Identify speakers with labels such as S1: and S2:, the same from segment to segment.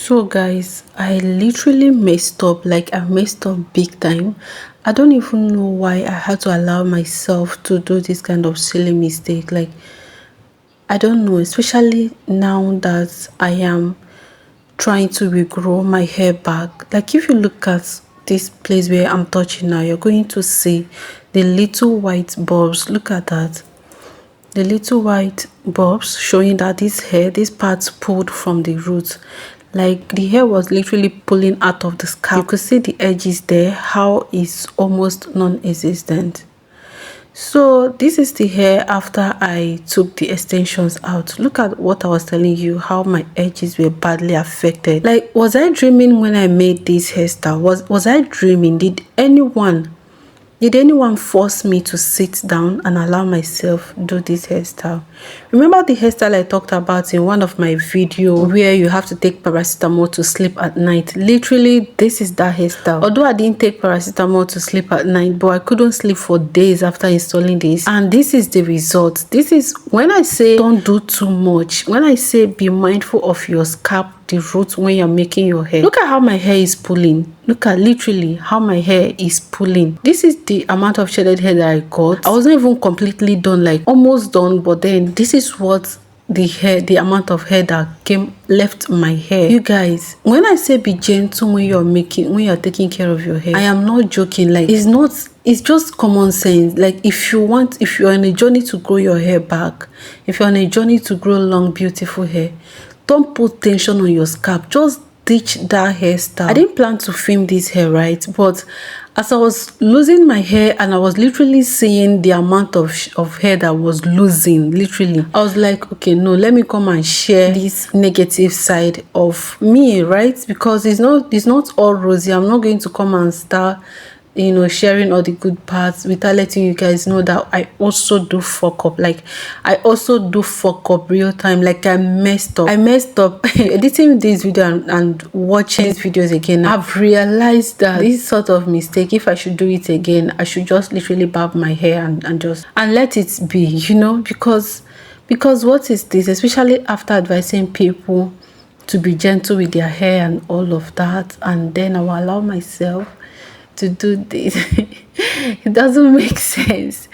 S1: So guys, I literally messed up. Like, I messed up big time. I don't even know why I had to allow myself to do this kind of silly mistake. Like, I don't know, especially now that I am trying to regrow my hair back. Like, if you look at this place where I'm touching now, you're going to see the little white bulbs. Look at that. The little white bulbs showing that this part pulled from the roots. Like, the hair was literally pulling out of the scalp. You could see the edges there, how it's almost non-existent. So this is the hair after I took the extensions out. Look at what I was telling you, how my edges were badly affected. Like, was I dreaming when I made this hairstyle? Was I dreaming? Did anyone force me to sit down and allow myself do this hairstyle? Remember the hairstyle I talked about in one of my videos where you have to take paracetamol to sleep at night? Literally, this is that hairstyle. Although I didn't take paracetamol to sleep at night, but I couldn't sleep for days after installing this. And this is the result. This is when I say don't do too much. When I say be mindful of your scalp, the roots when you're making your hair. Look at how my hair is pulling. Look at literally how my hair is pulling. This is the amount of shaded hair that I got. I wasn't even completely done, like almost done, but then this is what the amount of hair that left my hair. You guys, when I say be gentle when you're taking care of your hair, I am not joking. Like, it's just common sense. Like, if you're on a journey to grow your hair back, if you're on a journey to grow long beautiful hair, don't put tension on your scalp. Just ditch that hairstyle. I didn't plan to film this hair, right? But as I was losing my hair and I was literally seeing the amount of hair that was losing, literally, I was like, okay, no, let me come and share this negative side of me, right? Because it's not all rosy. I'm not going to come and start sharing all the good parts without letting you guys know that I also do fuck up. Like, I also do fuck up real time. Like, I messed up editing this video and watching these videos again. I've realized that this sort of mistake, if I should do it again, I should just literally barb my hair and let it be, because what is this, especially after advising people to be gentle with their hair and all of that, and then I will allow myself to do this. It doesn't make sense.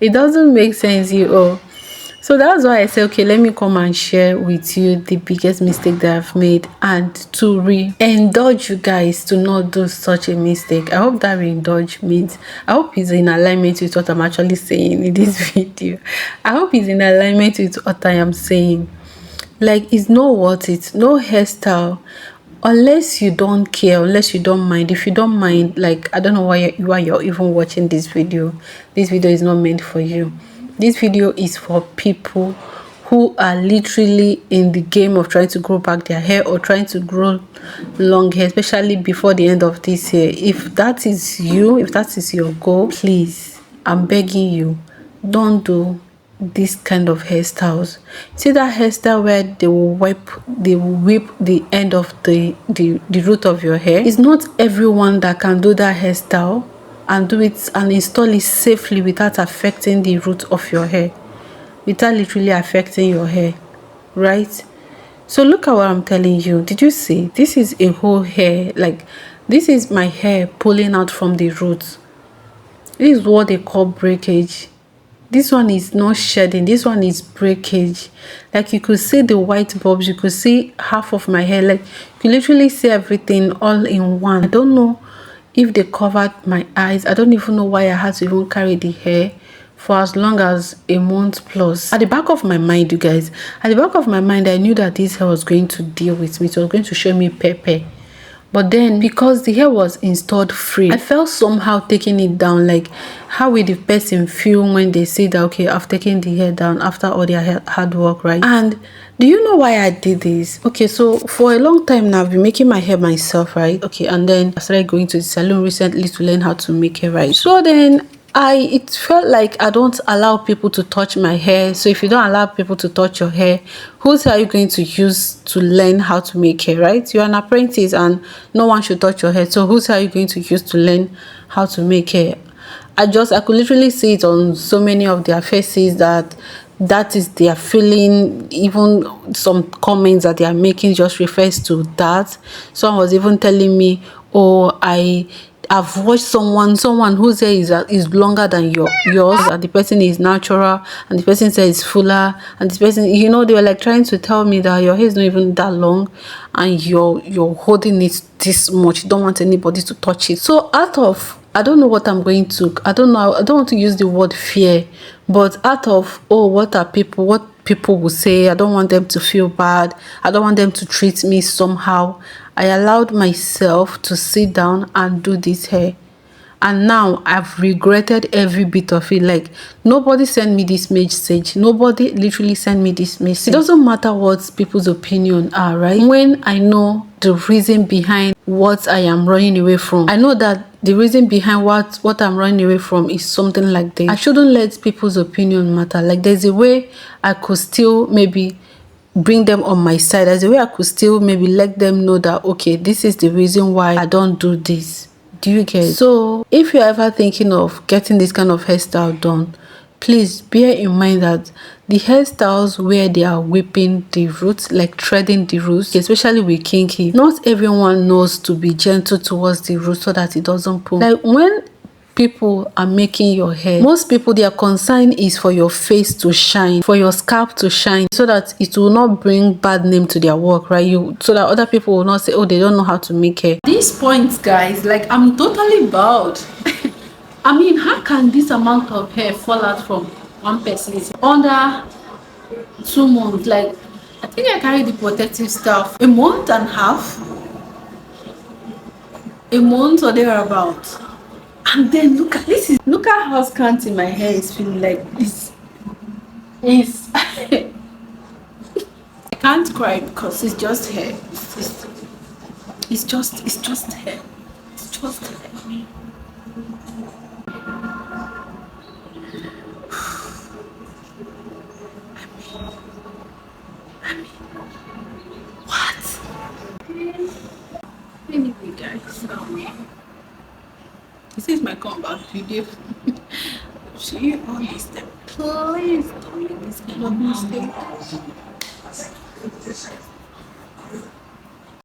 S1: It doesn't make sense, So that's why I say, okay, let me come and share with you the biggest mistake that I've made and to re-indulge you guys to not do such a mistake. I hope that re-indulge means, I hope it's in alignment with what I'm actually saying in this video. I hope it's in alignment with what I am saying. Like, it's not worth it. No hairstyle, unless you don't care, unless you don't mind. If you don't mind, like, I don't know why you're even watching this video. This video is not meant for you. This video is for people who are literally in the game of trying to grow back their hair or trying to grow long hair, especially before the end of this year. If that is you, if that is your goal, please, I'm begging you, don't do this kind of hairstyles. See that hairstyle where they will whip the end of the root of your hair? It's not everyone that can do that hairstyle and do it and install it safely without affecting the root of your hair, without literally affecting your hair, right? So look at what I'm telling you. Did you see? This is a whole hair. Like, this is my hair pulling out from the roots. This is what they call breakage. This one is not shedding, this one is breakage. Like, you could see the white bulbs, you could see half of my hair. Like, you literally see everything all in one. I don't know if they covered my eyes. I don't even know why I had to even carry the hair for as long as a month plus. At the back of my mind, you guys, at the back of my mind, I knew that this hair was going to deal with me. It was going to show me pepper. But then, because the hair was installed free, I felt somehow taking it down. Like, how will the person feel when they see that, okay, I've taken the hair down after all their hard work, right? And do you know why I did this? Okay, so for a long time now, I've been making my hair myself, right? Okay, and then I started going to the salon recently to learn how to make hair, right? So then it felt like I don't allow people to touch my hair. So if you don't allow people to touch your hair, who's are you going to use to learn how to make hair, right? You're an apprentice and no one should touch your hair. So who's are you going to use to learn how to make hair? I could literally see it on so many of their faces that that is their feeling. Even some comments that they are making just refers to that. Someone was even telling me, oh, I've watched someone whose hair is longer than yours, and the person is natural, and the person says it's fuller, and this person, they were like trying to tell me that your hair is not even that long, and you're holding it this much. You don't want anybody to touch it. So out of, I don't know what I'm going to, I don't know, I don't want to use the word fear, but out of, oh, what people will say, I don't want them to feel bad, I don't want them to treat me somehow, I allowed myself to sit down and do this hair. And now I've regretted every bit of it. Like, nobody sent me this message, nobody literally sent me this message. It doesn't matter what people's opinion are, right? When I know the reason behind what I am running away from, I know that the reason behind what I'm running away from is something like this. I shouldn't let people's opinion matter. Like, there's a way I could still maybe bring them on my side. There's a way I could still maybe let them know that, okay, this is the reason why I don't do this. Do you get it? So if you're ever thinking of getting this kind of hairstyle done, please bear in mind that the hairstyles where they are whipping the roots, like threading the roots, especially with kinky, not everyone knows to be gentle towards the roots so that it doesn't pull. Like, when people are making your hair, most people, their concern is for your face to shine, for your scalp to shine, so that it will not bring bad name to their work, right? So that other people will not say, oh, they don't know how to make hair. These points, guys, like, I'm totally bowed. I mean, how can this amount of hair fall out from one person under 2 months? Like, I think I carried the protective stuff a month and a half, a month or thereabout. And then look at how scanty my hair is feeling. Like, this is I can't cry because it's just hair. It's just hair. It's just hair. I mean, what? Anyway, guys, this is my comeback video. See you on this step. Please don't make this kind of mistake.